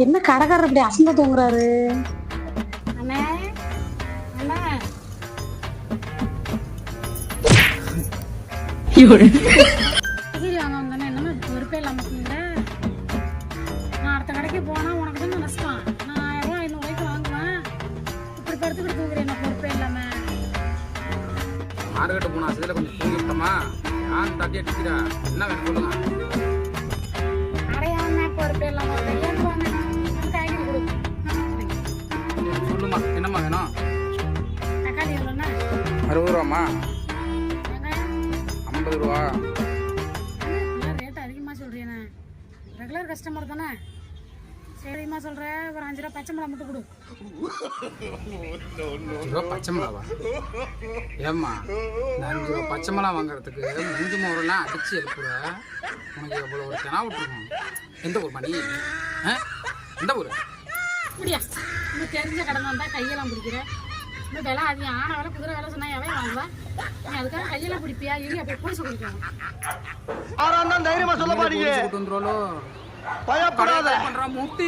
என்ன கடைக்காரர் இப்படி அசந்த தூங்குறாரு? அண்ணே அண்ணா டிகிரி வாங்க வந்தானே என்னமே பொறுப்பே இல்லாம இருக்கீங்க. நான் அடுத்த கடைக்கு போனா உனக்கு தான் நஷ்டம். நான் 1000 ரூபாய் 500 ரூபாய்க்கு வாங்குவேன். இப்படி படுத்துக்கிட்டு தூங்குறேன் என்ன பொறுப்பே இல்லாம. மார்க்கெட்டு போனா அதுல கொஞ்சம் தூங்கி விட்டோமா? நான் தட்டியா டிக்கிறா என்ன வேணும் சொல்லுங்க. அடையாம பொறுப்பே இல்லாம ஏன் போங்க காய்கறி கொடு. சொல்லுமா என்னம்மா வேணும்? தக்காளி எவ்வளோண்ணா? 60 ரூபாம்மா. வெங்காயம் 50 ரூபா. ரேட் அதிகமாக சொல்கிறேண்ணே. ரெகுலர் கஸ்டமர் தானே? சரி அதிகமாக சொல்கிறேன். ஒரு 5 ரூபா பச்சை மிளகா மட்டும் கொடு. 5 ரூபா பச்சை மிளகா? ஏம்மா 5 ரூபா பச்சை மிளகா வாங்குறதுக்கு நெஞ்சு மோரெல்லாம் அடிச்சு எழுப்புற. உனக்கு எவ்வளோ ஒரு கிணா விட்டுருக்கோம். எந்த ஊர் மணி? எந்த ஊர்? இப்படியா இன்னும் தெரிஞ்ச கடை தான் கையெல்லாம் பிடிக்கிறேன். இன்னும் விலை அதிகம். ஆன வேலை குதிரை வேலை சொன்னா எவன் வாங்குவேன்? நீ அதுக்காக கையெல்லாம் பிடிப்பியா? இனி அப்படி போலீஸ் கொடுக்கலாம். தைரியமா சொல்ல மாட்டீங்க. வந்துடும் பயப்படாத. பண்றா மூட்டி.